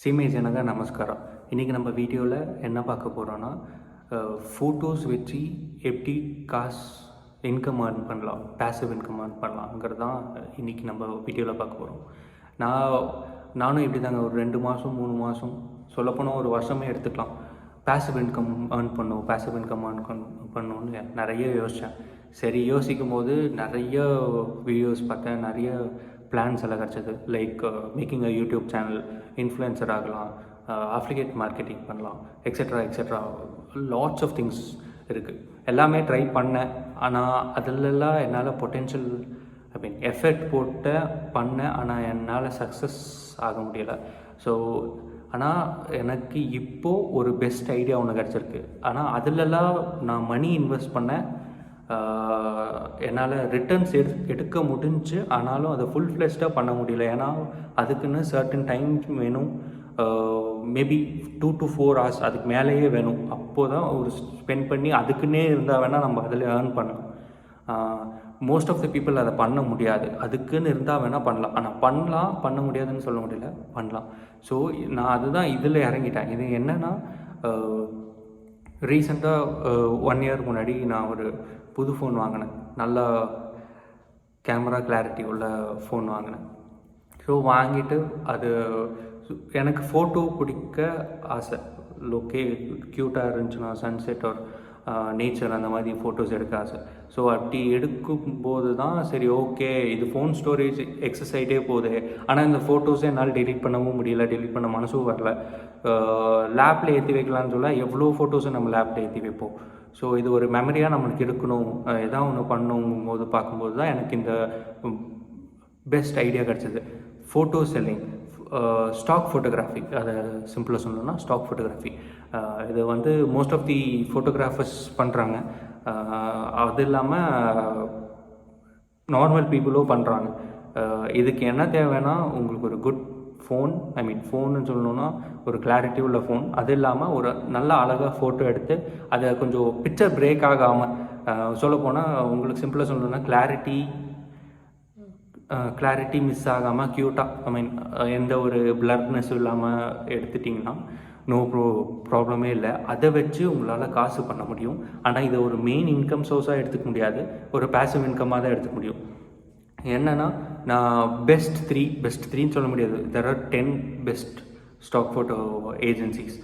சீமை ஜனங்க நமஸ்காரம். இன்றைக்கி நம்ம வீடியோவில் என்ன பார்க்க போகிறோன்னா, ஃபோட்டோஸ் வச்சு எப்படி இன்கம் ஏர்ன் பண்ணலாம், பேசிவ் இன்கம் ஏர்ன் பண்ணலாங்கிறது தான் இன்றைக்கி நம்ம வீடியோவில் பார்க்க போகிறோம். நானும் இப்படி தாங்க ஒரு 2 மாதம் 3 மாதம் சொல்லப்போனால் ஒரு வருஷமே எடுத்துக்கலாம். பேசிவ் இன்கம் ஏர்ன் பண்ணணும்னு நிறைய யோசித்தேன். சரி, யோசிக்கும் போது நிறைய வீடியோஸ் பார்த்தேன், நிறைய பிளான்ஸ் எல்லாம் கிடச்சிது. Like making a YouTube channel, influencer ஆகலாம், அஃபிலியேட் மார்க்கெட்டிங் பண்ணலாம், எக்ஸெட்ரா லாட்ஸ் ஆஃப் திங்ஸ் இருக்குது. எல்லாமே ட்ரை பண்ணேன். ஆனால் அதிலெல்லாம் என்னால் பொட்டென்ஷியல் எஃபர்ட் போட்டு பண்ணேன். ஆனால் என்னால் சக்ஸஸ் ஆக முடியலை. ஸோ ஆனால் எனக்கு இப்போது ஒரு பெஸ்ட் ஐடியா ஒன்று கிடச்சிருக்கு. ஆனால் அதிலெல்லாம் நான் மணி இன்வெஸ்ட் பண்ணேன். என்னால் ரிட்டர்ன்ஸ் எடுக்க முடிஞ்சு, ஆனாலும் அதை ஃபுல் ஃப்ளெஷ்டாக பண்ண முடியல. ஏன்னா அதுக்குன்னு சர்டன் டைம் வேணும். மேபி 2 to 4 hours அதுக்கு மேலேயே வேணும். அப்போது தான் ஒரு ஸ்பெண்ட் பண்ணி அதுக்குன்னே இருந்தால் வேணால் நம்ம அதில் ஏர்ன் பண்ணலாம். மோஸ்ட் ஆஃப் த பீப்புள் அதை பண்ண முடியாது. அதுக்குன்னு இருந்தால் வேணால் பண்ணலாம். ஆனால் பண்ண முடியாதுன்னு சொல்ல முடியல, பண்ணலாம். ஸோ நான் அதுதான் இதில் இறங்கிட்டேன். இது என்னென்னா, ரீசெண்டாக 1 year முன்னாடி நான் ஒரு புது ஃபோன் வாங்கினேன். நல்லா கேமரா கிளாரிட்டி உள்ள ஃபோன் வாங்கினேன். ஸோ வாங்கிட்டு அது எனக்கு ஃபோட்டோ பிடிக்க ஆசை. க்யூட்டாக இருந்துச்சுன்னா சன்செட் ஒரு நேச்சர் அந்த மாதிரி ஃபோட்டோஸ் எடுக்க ஆசை. ஸோ அப்படி எடுக்கும்போது தான் சரி, ஓகே, இது ஃபோன் ஸ்டோரேஜ் எக்ஸஸ் ஆகிட்டே போகுது. ஆனால் இந்த ஃபோட்டோஸை என்னால் டெலிட் பண்ணவும் முடியல, டெலிட் பண்ண மனசும் வரல. லேப்பில் ஏற்றி வைக்கலான்னு சொல்ல எவ்வளோ ஃபோட்டோஸை நம்ம லேப்பில் ஏற்றி வைப்போம். ஸோ இது ஒரு மெமரியாக நம்மளுக்கு இருக்கணும், எதாவது ஒன்று பண்ணணும் போது பார்க்கும்போது தான் எனக்கு இந்த பெஸ்ட் ஐடியா கிடச்சிது. Photo selling, stock photography. அதை சிம்பிளாக சொல்லணும்னா ஸ்டாக் ஃபோட்டோகிராஃபி. இது மோஸ்ட் ஆஃப் தி ஃபோட்டோகிராஃபர்ஸ் பண்ணுறாங்க. அது இல்லாமல் நார்மல் பீப்புளும் பண்ணுறாங்க. இதுக்கு என்ன தேவைன்னா, உங்களுக்கு ஒரு குட் ஃபோன், ஃபோன்னு சொல்லணுன்னா ஒரு கிளாரிட்டி உள்ள ஃபோன். அது இல்லாமல் ஒரு நல்ல அழகாக ஃபோட்டோ எடுத்து அதை கொஞ்சம் பிக்சர் பிரேக் ஆகாமல், சொல்லப்போனால் உங்களுக்கு சிம்பிளாக சொல்லணுன்னா கிளாரிட்டி மிஸ் ஆகாமல் க்யூட்டாக, எந்த ஒரு பிளர்னஸும் இல்லாமல் எடுத்துட்டிங்கன்னா ப்ராப்ளமே இல்லை. அதை வச்சு உங்களால் காசு பண்ண முடியும். ஆனால் இதை ஒரு மெயின் இன்கம் சோர்ஸாக எடுத்துக்க முடியாது, ஒரு பேசிவ் இன்கமாக தான் எடுத்துக்க முடியும். என்னென்னா, நான் பெஸ்ட் த்ரீன்னு சொல்ல முடியாது. There are 10 best stock photo agencies,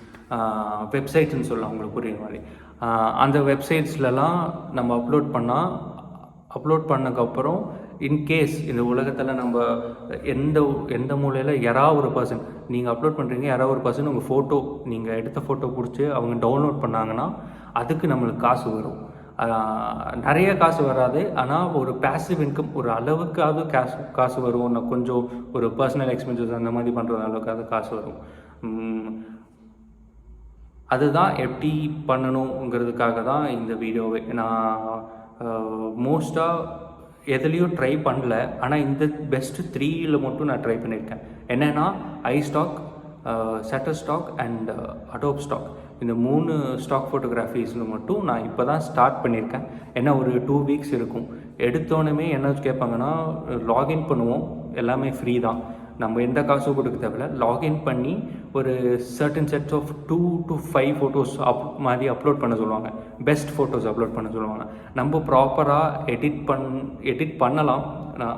வெப்சைட்ஸ்ன்னு சொல்லலாம் உங்களுக்கு புரியுற மாதிரி. அந்த வெப்சைட்ஸ்லலாம் நம்ம அப்லோட் பண்ணக்கப்புறம் இன்கேஸ் இந்த உலகத்தில் நம்ம எந்த மூலையில் யாராவது ஒரு பர்சன், நீங்கள் அப்லோட் பண்ணுறீங்க, யாராவது ஒரு பர்சன் உங்கள் ஃபோட்டோ, நீங்கள் எடுத்த ஃபோட்டோ பிடிச்சி அவங்க டவுன்லோட் பண்ணாங்கன்னா அதுக்கு நம்மளுக்கு காசு வரும். நிறைய காசு வராது, ஆனால் ஒரு பேசிவ் இன்கம் ஒரு அளவுக்காவது காசு வரும். நான் கொஞ்சம் ஒரு பர்சனல் எக்ஸ்பென்சஸ் அந்த மாதிரி பண்ணுற அளவுக்காவது காசு வரும். அதுதான் எப்படி பண்ணணுங்கிறதுக்காக தான் இந்த வீடியோவே. நான் மோஸ்ட்டாக எதுலேயும் ட்ரை பண்ணல, ஆனால் இந்த பெஸ்ட்டு 3ல் மட்டும் நான் ட்ரை பண்ணியிருக்கேன். என்னென்னா, iStock, Shutterstock and Adobe Stock. இந்த 3 ஸ்டாக் ஃபோட்டோகிராஃபிஸில் மட்டும் நான் இப்போ தான் ஸ்டார்ட் பண்ணியிருக்கேன். ஏன்னா ஒரு 2 weeks இருக்கும். எடுத்தோடனே என்ன கேட்பாங்கன்னா, லாகின் பண்ணுவோம், எல்லாமே ஃப்ரீ தான், நம்ம எந்த காசும் கொடுக்க தேவையில்ல. லாகின் பண்ணி ஒரு certain sets of 2 to 5 photos மாதிரி அப்லோட் பண்ண சொல்லுவாங்க. பெஸ்ட் ஃபோட்டோஸ் அப்லோட் பண்ண சொல்லுவாங்க. நம்ம ப்ராப்பராக எடிட் பண்ணலாம்,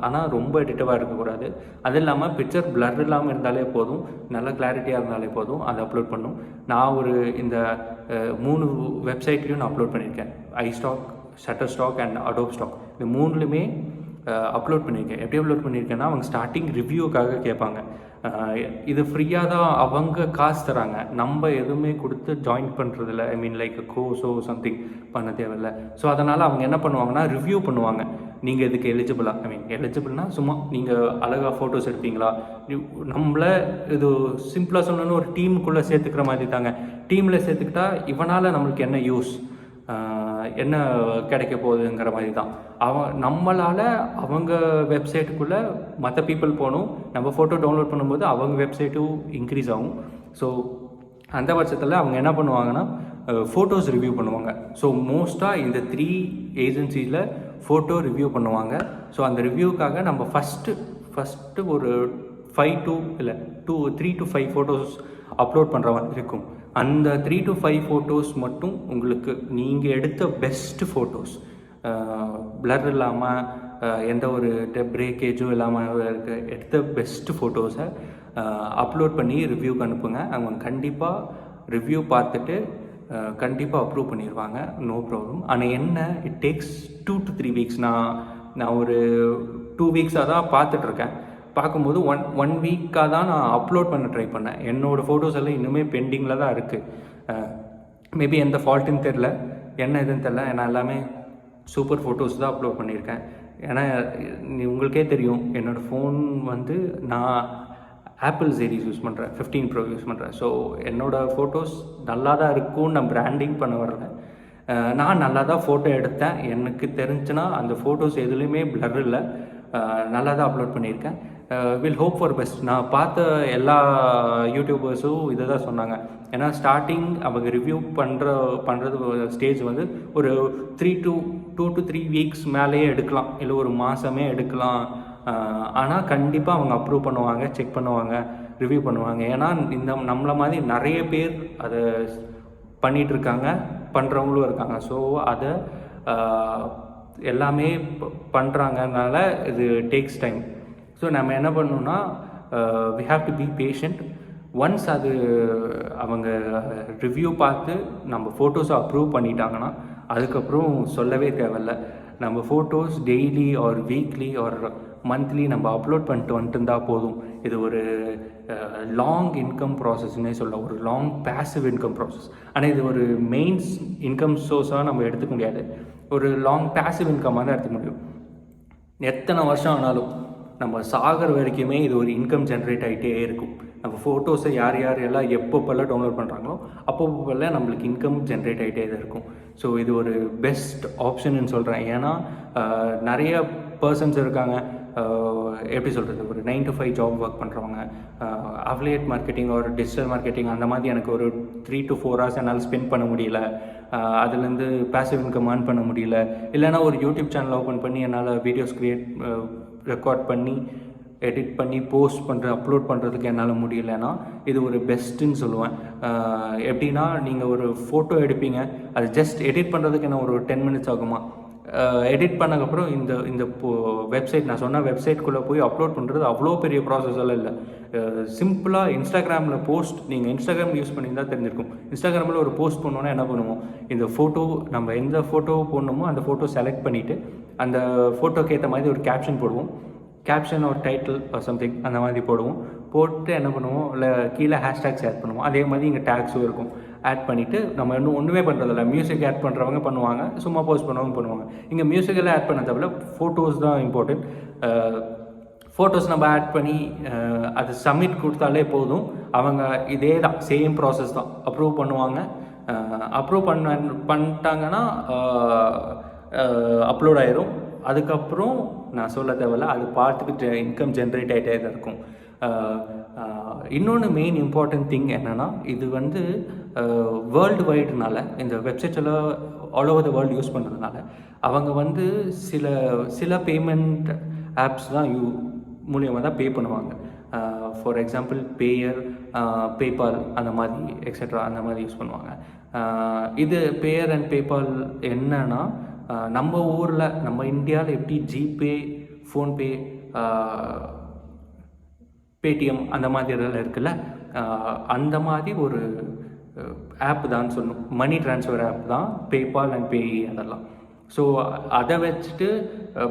ஆனால் ரொம்ப எடிட்டிவாக இருக்கக்கூடாது. அது இல்லாமல் பிக்சர் பிளர் இல்லாமல் இருந்தாலே போதும், நல்ல கிளாரிட்டியாக இருந்தாலே போதும், அதை அப்லோட் பண்ணும். நான் இந்த 3 வெப்சைட்லேயும் நான் அப்லோட் பண்ணியிருக்கேன். iStock, Shutterstock and Adobe Stock. இந்த 3லுமே அப்லோட் பண்ணியிருக்கேன். எப்படி அப்லோட் பண்ணியிருக்கேன்னா, அவங்க ஸ்டார்டிங் ரிவ்யூக்காக கேட்பாங்க. இது ஃப்ரீயாக தான், அவங்க காசு தராங்க, நம்ம எதுவுமே கொடுத்து ஜாயின் பண்ணுறதில்ல. லைக் கோர்ஸோ சம்திங் பண்ண தேவையில்லை. ஸோ அதனால் அவங்க என்ன பண்ணுவாங்கன்னா, ரிவ்யூ பண்ணுவாங்க. நீங்கள் இதுக்கு எலிஜிபிள்னா சும்மா நீங்கள் அழகாக ஃபோட்டோஸ் எடுப்பீங்களா, நம்மளை இது சிம்பிளாக சொல்லணும்னு ஒரு டீமுக்குள்ளே சேர்த்துக்கிற மாதிரி தாங்க. டீமில் சேர்த்துக்கிட்டா இவனால் நம்மளுக்கு என்ன யூஸ், என்ன கிடைக்க போகுதுங்கிற மாதிரி தான். நம்மளால் அவங்க வெப்சைட்டுக்குள்ளே மற்ற பீப்புள் போகணும். நம்ம ஃபோட்டோ டவுன்லோட் பண்ணும்போது அவங்க வெப்சைட்டும் இன்க்ரீஸ் ஆகும். ஸோ அந்த பட்சத்தில் அவங்க என்ன பண்ணுவாங்கன்னா, ஃபோட்டோஸ் ரிவ்யூ பண்ணுவாங்க. ஸோ மோஸ்ட்டாக இந்த 3 ஏஜென்சியில் ஃபோட்டோ ரிவ்யூ பண்ணுவாங்க. ஸோ அந்த ரிவ்யூக்காக நம்ம ஃபஸ்ட்டு ஒரு 5 to இல்லை 3 to 5 ஃபோட்டோஸ் அப்லோட் பண்ணுற மாதிரி இருக்கும். அந்த 3 to 5 ஃபோட்டோஸ் மட்டும் உங்களுக்கு நீங்கள் எடுத்த பெஸ்ட்டு ஃபோட்டோஸ், பிளர் இல்லாமல் எந்த ஒரு பிரேக்கேஜும் இல்லாமல் எடுத்த பெஸ்ட்டு ஃபோட்டோஸை அப்லோட் பண்ணி ரிவ்யூக்கு அனுப்புங்க. அவங்க கண்டிப்பாக ரிவ்யூ பார்த்துட்டு கண்டிப்பாக அப்ரூவ் பண்ணிடுவாங்க, நோ ப்ராப்ளம். ஆனால் என்ன, இட் டேக்ஸ் 2 to 3 வீக்ஸ். நான் ஒரு 2 வீக்ஸாக தான் பார்த்துட்ருக்கேன். பார்க்கும்போது ஒன் வீக்காக தான் நான் அப்லோட் பண்ண ட்ரை பண்ணேன். என்னோடய ஃபோட்டோஸ் எல்லாம் இன்னுமே பெண்டிங்கில் தான் இருக்குது. மேபி எந்த ஃபால்ட்டுன்னு தெரில, என்ன இதுன்னு தெரில. நான் எல்லாமே சூப்பர் ஃபோட்டோஸ் தான் அப்லோட் பண்ணியிருக்கேன். ஏன்னா உங்களுக்கே தெரியும், என்னோடய ஃபோன் வந்து நான் ஆப்பிள் சீரிஸ் யூஸ் பண்ணுறேன், 15 Pro யூஸ் பண்ணுறேன். ஸோ என்னோடய ஃபோட்டோஸ் நல்லா தான் இருக்கும்னு நான் பிராண்டிங் பண்ண வரேன். நான் நல்லா தான் ஃபோட்டோ எடுத்தேன். எனக்கு தெரிஞ்சுன்னா அந்த ஃபோட்டோஸ் எதுலேயுமே பிளர் இல்லை, நல்லா தான் அப்லோட் பண்ணியிருக்கேன். Will hope for best. நான் பார்த்த எல்லா யூடியூபர்ஸும் இதை தான் சொன்னாங்க. ஏன்னா ஸ்டார்டிங் அவங்க ரிவ்யூ பண்ணுறது ஸ்டேஜ் வந்து ஒரு 2 to 3 வீக்ஸ் மேலேயே எடுக்கலாம், இல்லை ஒரு மாதமே எடுக்கலாம். ஆனால் கண்டிப்பாக அவங்க அப்ரூவ் பண்ணுவாங்க, செக் பண்ணுவாங்க, ரிவ்யூ பண்ணுவாங்க. ஏன்னா இந்த நம்மளை மாதிரி நிறைய பேர் அதை பண்ணிகிட்ருக்காங்க, பண்ணுறவங்களும் இருக்காங்க. ஸோ அதை எல்லாமே பண்ணுறாங்கனால இது டேக்ஸ் டைம். ஸோ நம்ம என்ன பண்ணணும்னா, we have to be patient. Once அது அவங்க ரிவ்யூ பார்த்து நம்ம ஃபோட்டோஸை அப்ரூவ் பண்ணிட்டாங்கன்னா அதுக்கப்புறம் சொல்லவே தேவையில்லை. நம்ம photos daily R weekly R monthly நம்ம அப்லோட் பண்ணிட்டு வந்துட்டு இருந்தால் போதும். இது ஒரு லாங் இன்கம் ப்ராசஸ்னே சொல்லலாம், ஒரு லாங் பேசிவ் இன்கம் ப்ராசஸ். ஆனால் இது ஒரு மெயின்ஸ் இன்கம் சோர்ஸாக நம்ம எடுத்துக்க முடியாது, ஒரு லாங் பேசிவ் இன்கமாக தான் எடுத்துக்க முடியும். எத்தனை வருஷம் ஆனாலும் நம்ம சாகிற வரைக்குமே இது ஒரு இன்கம் ஜென்ரேட் ஆகிட்டே இருக்கும். நம்ம ஃபோட்டோஸை யார் எல்லாம் எப்பப்பெல்லாம் டவுன்லோட் பண்ணுறாங்களோ அப்பப்பெல்லாம் நம்மளுக்கு இன்கம் ஜென்ரேட் ஆகிட்டே தான் இருக்கும். ஸோ இது ஒரு பெஸ்ட் ஆப்ஷன்னு சொல்கிறேன். ஏன்னா நிறைய பர்சன்ஸ் இருக்காங்க, எப்படி சொல்கிறது, ஒரு 9 to 5 ஜாப் ஒர்க் பண்ணுறவங்க, அஃபிலியேட் மார்க்கெட்டிங் ஒரு டிஜிட்டல் மார்க்கெட்டிங் அந்த மாதிரி எனக்கு ஒரு 3 to 4 hours என்னால் ஸ்பெண்ட் பண்ண முடியல, அதுலேருந்து பேசிவ் இன்கம் ஏர்ன் பண்ண முடியல. இல்லைனா ஒரு யூடியூப் சேனல் ஓப்பன் பண்ணி என்னால் வீடியோஸ் ரெக்கார்ட் பண்ணி எடிட் பண்ணி போஸ்ட் அப்லோட் பண்ணுறதுக்கு என்னால் முடியலைன்னா இது ஒரு பெஸ்ட்டுன்னு சொல்லுவேன். எப்படின்னா, நீங்கள் ஒரு ஃபோட்டோ எடுப்பீங்க, அது ஜஸ்ட் எடிட் பண்ணுறதுக்கு என்ன ஒரு 10 minutes ஆகுமா? எடிட் பண்ணக்கப்புறம் இந்த வெப்சைட், நான் சொன்ன வெப்சைட்குள்ளே போய் அப்லோட் பண்ணுறது அவ்வளோ பெரிய ப்ராசஸ் எல்லாம் இல்லை. சிம்பிளாக இன்ஸ்டாகிராமில் போஸ்ட், நீங்கள் இன்ஸ்டாகிராம் யூஸ் பண்ணியிருந்தால் தெரிஞ்சிருக்கும். இன்ஸ்டாகிராமில் ஒரு போஸ்ட் பண்ணோன்னா என்ன பண்ணுவோம், இந்த ஃபோட்டோ நம்ம எந்த ஃபோட்டோ போடணுமோ அந்த ஃபோட்டோ செலக்ட் பண்ணிவிட்டு அந்த ஃபோட்டோக்கு ஏற்ற மாதிரி ஒரு கேப்ஷன் போடுவோம், கேப்ஷன் ஒரு டைட்டில் சம்திங் அந்த மாதிரி போட்டு என்ன பண்ணுவோம், இல்லை கீழே ஹேஷ்டேக்ஸ் ஆட் பண்ணுவோம். அதே மாதிரி இங்கே டேக்ஸும் இருக்கும். ஆட் பண்ணிவிட்டு நம்ம ஒன்றுமே பண்ணுறதில்ல. மியூசிக் ஆட் பண்ணுறவங்க பண்ணுவாங்க, சும்மா போஸ்ட் பண்ணுறவங்க பண்ணுவாங்க. இங்கே மியூசிக்கெல்லாம் ஆட் பண்ண தவிர ஃபோட்டோஸ் தான் இம்பார்ட்டன்ட். ஃபோட்டோஸ் நம்ம ஆட் பண்ணி அது சப்மிட் கொடுத்தாலே போதும். அவங்க இதே தான், சேம் ப்ராசஸ் தான், அப்ரூவ் பண்ணுவாங்க. அப்ரூவ் பண்ணிட்டாங்கன்னா அப்லோட் ஆயிரும். அதுக்கப்புறம் நான் சொல்ல தேவையில்ல, அது பார்த்துக்கிட்டு இன்கம் ஜென்ரேட் ஆகிட்டே தான் இருக்கும். இன்னொன்று மெயின் இம்பார்ட்டன்ட் திங் என்னென்னா, இது வந்து வேர்ல்டு வைடுனால, இந்த வெப்சைட்ஸில் all over the world use பண்ணுறதுனால அவங்க வந்து சில பேமெண்ட் ஆப்ஸ் தான் மூலியமாக தான் பே பண்ணுவாங்க. ஃபார் எக்ஸாம்பிள் பேயர், பேபால் அந்த மாதிரி எக்ஸெட்ரா அந்த மாதிரி யூஸ் பண்ணுவாங்க. இது பேயர் அண்ட் பேபால் என்னன்னா, நம்ம ஊரில் நம்ம இந்தியாவில் எப்படி ஜிபே, ஃபோன்பே, பேடிஎம் அந்த மாதிரி இதெல்லாம் இருக்குல்ல, அந்த மாதிரி ஒரு ஆப் தான் சொல்லணும். மணி ட்ரான்ஸ்ஃபர் ஆப் தான் பேபால் அண்ட் பேஇ அதெல்லாம். ஸோ அதை வச்சுட்டு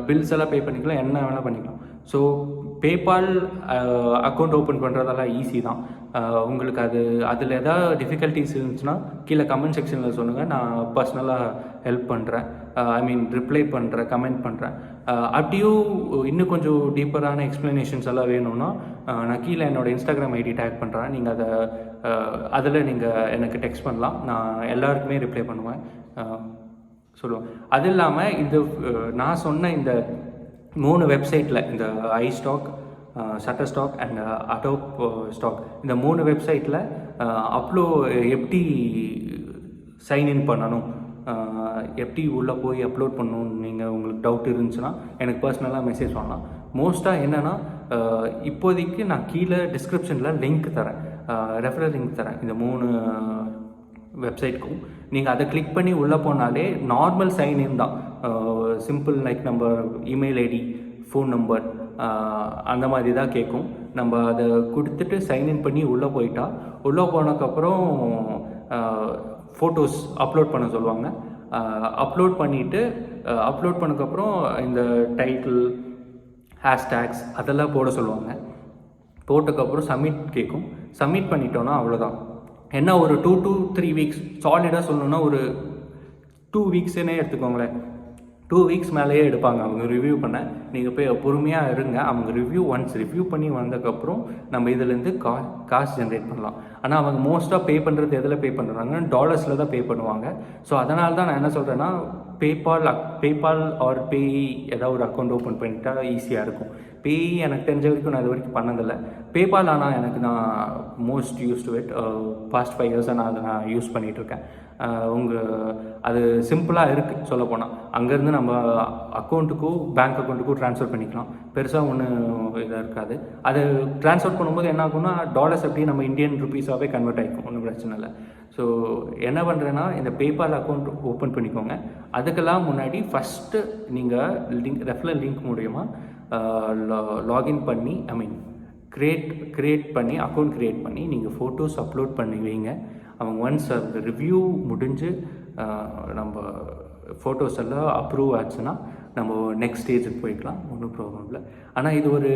பில்ஸ் எல்லாம் பே பண்ணிக்கலாம், என்ன வேணால் பண்ணிக்கலாம். ஸோ பேபால் அக்கௌண்ட் ஓப்பன் பண்ணுறதெல்லாம் ஈஸி தான். உங்களுக்கு அதில் எதாவது டிஃபிகல்ட்டிஸ் இருந்துச்சுன்னா கீழே கமெண்ட் செக்ஷனில் சொல்லுங்கள், நான் பர்சனலாக ஹெல்ப் பண்ணுறேன், ரிப்ளை பண்ணுறேன், கமெண்ட் பண்ணுறேன். அப்படியும் இன்னும் கொஞ்சம் டீப்பரான எக்ஸ்ப்ளனேஷன்ஸ் எல்லாம் வேணும்னா நான் கீழே என்னோடய இன்ஸ்டாகிராம் ஐடி டேக் பண்ணுறேன். நீங்கள் அதில் நீங்கள் எனக்கு டெக்ஸ்ட் பண்ணலாம், நான் எல்லாருக்குமே ரிப்ளை பண்ணுவேன், சொல்லுவேன். அது இல்லாமல் நான் சொன்ன இந்த 3 வெப்சைட்டில், இந்த iStock, Shutterstock and Adobe Stock, இந்த 3 வெப்சைட்டில் எப்படி சைன்இன் பண்ணணும், எப்படி உள்ளே போய் அப்லோட் பண்ணணும்னு உங்களுக்கு டவுட் இருந்துச்சுன்னா எனக்கு பர்சனலாக மெசேஜ் பண்ணலாம். மோஸ்ட்டாக என்னென்னா இப்போதைக்கு நான் கீழே டிஸ்கிரிப்ஷனில் லிங்க் தரேன், ரெஃபரல் லிங்க் தரேன் இந்த 3 வெப்சைட்க்கும். நீங்கள் அதை கிளிக் பண்ணி உள்ளே போனாலே நார்மல் சைன்இன் தான், சிம்பிள் லைக் நம்ம இமெயில் ஐடி, ஃபோன் நம்பர் அந்த மாதிரி தான் கேட்கும். நம்ம அதை கொடுத்துட்டு சைன்இன் பண்ணி உள்ளே போயிட்டா, உள்ளே போனதுக்கப்புறம் ஃபோட்டோஸ் அப்லோட் பண்ண சொல்லுவாங்க. அப்லோட் பண்ணிவிட்டு அப்லோட் பண்ணதுக்கப்புறம் இந்த டைட்டில், ஹேஷ்டேக்ஸ் அதெல்லாம் போட சொல்லுவாங்க. போட்டதுக்கப்புறம் சப்மிட் கேட்கும். சப்மிட் பண்ணிட்டோன்னா அவ்வளோதான். என்ன ஒரு 2 to 3 வீக்ஸ், சாலிடாக சொல்லணுன்னா ஒரு 2 வீக்ஸ்னே எடுத்துக்கோங்களேன். 2 வீக்ஸ் மேலேயே எடுப்பாங்க அவங்க ரிவ்யூ பண்ண. நீங்கள் போய் பொறுமையாக இருங்க. அவங்க ஒன்ஸ் ரிவ்யூ பண்ணி வந்ததுக்கப்புறம் நம்ம இதிலேருந்து காசு ஜென்ரேட் பண்ணலாம். ஆனால் அவங்க மோஸ்ட்டாக பே பண்ணுறது எதில் பே பண்ணுறாங்க, டாலர்ஸில் தான் பே பண்ணுவாங்க. ஸோ அதனால தான் நான் என்ன சொல்கிறேன்னா, பேபால் ஆர் பேஇ ஏதாவது ஒரு அக்கௌண்ட் ஓப்பன் பண்ணிட்டா ஈஸியாக இருக்கும். பேஇ எனக்கு தெரிஞ்ச வரைக்கும் நான் இது வரைக்கும் பண்ணதில்லை. பேபால் ஆனால் எனக்கு நான் most use to it. Past 5 இயர்ஸாக நான் அதை யூஸ் பண்ணிகிட்ருக்கேன். அது சிம்பிளாக இருக்குது சொல்லப்போனால். அங்கேருந்து நம்ம அக்கௌண்ட்டுக்கும் பேங்க் அக்கௌண்ட்டுக்கும் ட்ரான்ஸ்ஃபர் பண்ணிக்கலாம். பெருசாக ஒன்றும் இதாக இருக்காது. அது ட்ரான்ஸ்ஃபர் பண்ணும்போது என்ன ஆகும்னா, டாலர்ஸ் எப்படி நம்ம இந்தியன் ருபீஸாகவே கன்வெர்ட் ஆகிக்கும், ஒன்றும் பிரச்சனை இல்லை. ஸோ என்ன பண்ணுறேன்னா, இந்த பேபால் அக்கௌண்ட் ஓப்பன் பண்ணிக்கோங்க. அதுக்கெல்லாம் முன்னாடி ஃபஸ்ட்டு நீங்கள் ரெஃபரல் லிங்க் மூலமா லாகின் பண்ணி, க்ரியேட் பண்ணி, அக்கௌண்ட் க்ரியேட் பண்ணி நீங்கள் ஃபோட்டோஸ் அப்லோட் பண்ணி வைங்க. அவங்க ஒன்ஸ் அந்த ரிவ்யூ முடிஞ்சு நம்ம ஃபோட்டோஸ் எல்லாம் அப்ரூவ் ஆச்சுன்னா நம்ம நெக்ஸ்ட் ஸ்டேஜுக்கு போய்க்கலாம், ஒன்றும் ப்ராப்ளம் இல்லை. ஆனால் இது ஒரு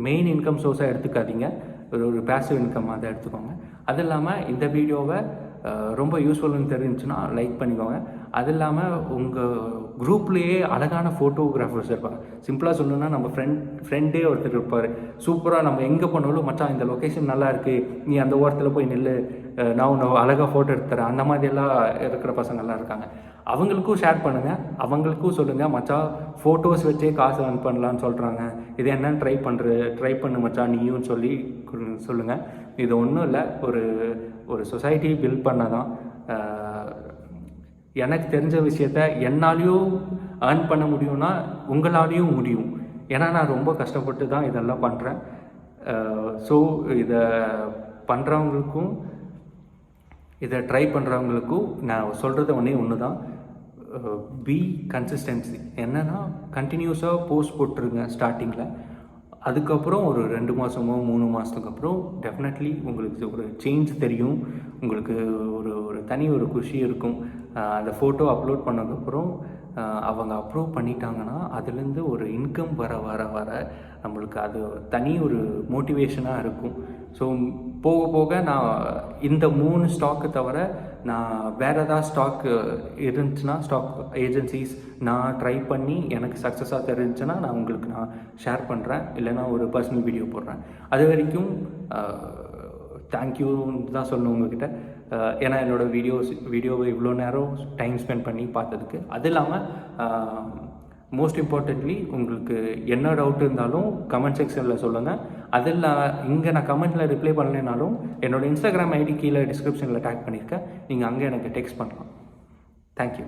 மெயின் இன்கம் சோர்ஸாக எடுத்துக்காதீங்க, ஒரு பேசிவ் இன்கம்மாக தான் எடுத்துக்கோங்க. அது இல்லாமல் இந்த வீடியோவை ரொம்ப யூஸ்ஃபுல்னு தெரிஞ்சுன்னா லைக் பண்ணிக்கோங்க. அது இல்லாமல் உங்கள் குரூப்லேயே அழகான ஃபோட்டோகிராஃபர்ஸ் இருப்பாங்க. சிம்பிளாக சொல்லணுன்னா, நம்ம ஃப்ரெண்டே ஒருத்தர் இருப்பார், சூப்பராக நம்ம எங்கே போனாலும் மச்சான் இந்த லொக்கேஷன் நல்லா இருக்குது, நீ அந்த ஓரத்தில் போய் நில்லு, நான் உன்னை அழகாக ஃபோட்டோ எடுத்துறேன், அந்த மாதிரியெல்லாம் இருக்கிற பசங்கள்லாம் இருக்காங்க. அவங்களுக்கும் ஷேர் பண்ணுங்கள், அவங்களுக்கும் சொல்லுங்கள், மச்சான் ஃபோட்டோஸ் வச்சே காசு earn பண்ணலான்னு சொல்கிறாங்க, இது என்னன்னு ட்ரை பண்ணு மச்சான் நீயும் சொல்லி சொல்லுங்கள். இது ஒன்றும் இல்லை, ஒரு சொசைட்டி பில்ட் பண்ண தான். எனக்கு தெரிஞ்ச விஷயத்த என்னாலையும் earn பண்ண முடியும்னா உங்களாலேயும் முடியும். ஏன்னா நான் ரொம்ப கஷ்டப்பட்டு தான் இதெல்லாம் பண்ணுறேன். ஸோ இதை பண்ணுறவங்களுக்கும் இதை ட்ரை பண்ணுறவங்களுக்கும் நான் சொல்கிறது ஒன்று தான், பி கன்சிஸ்டன்சி. என்னென்னா கண்டினியூஸாக போஸ்ட் போட்டுருங்க ஸ்டார்டிங்கில். அதுக்கப்புறம் ஒரு 2 மாதமோ 3 மாதத்துக்கு அப்புறம் டெஃபினெட்லி உங்களுக்கு ஒரு சேஞ்ச் தெரியும். உங்களுக்கு ஒரு தனி ஒரு குஷி இருக்கும். அந்த ஃபோட்டோ அப்லோட் பண்ணதுக்கப்புறம் அவங்க அப்ரூவ் பண்ணிட்டாங்கன்னா அதுலேருந்து ஒரு இன்கம் வர வர வர நம்மளுக்கு அது தனி ஒரு மோட்டிவேஷனாக இருக்கும். ஸோ போக போக நான் இந்த 3 ஸ்டாக்கு தவிர நான் வேறு ஏதாவது ஸ்டாக் இருந்துச்சுன்னா, ஸ்டாக் ஏஜென்சிஸ் நான் ட்ரை பண்ணி எனக்கு சக்ஸஸாக தெரிஞ்சுன்னா நான் உங்களுக்கு ஷேர் பண்ணுறேன், இல்லைனா ஒரு பர்சனல் வீடியோ போடுறேன். அது வரைக்கும் தேங்க்யூன்னு தான் சொல்லணும் உங்கள்கிட்ட. ஏன்னா என்னோடய வீடியோவை இவ்வளோ நேரம் டைம் ஸ்பெண்ட் பண்ணி பார்த்ததுக்கு. அது இல்லாமல் மோஸ்ட் இம்பார்ட்டன்ட்லி உங்களுக்கு என்ன டவுட் இருந்தாலும் கமெண்ட் செக்ஷனில் சொல்லுங்கள். அதில் இங்கே நான் கமெண்ட்டில் ரிப்ளை பண்ணலைனாலும் என்னோடய இன்ஸ்டாகிராம் ஐடி கீழே டிஸ்கிரிப்ஷனில் டேக் பண்ணியிருக்கேன், நீங்கள் அங்கே எனக்கு டெக்ஸ்ட் பண்ணலாம். தேங்க்யூ.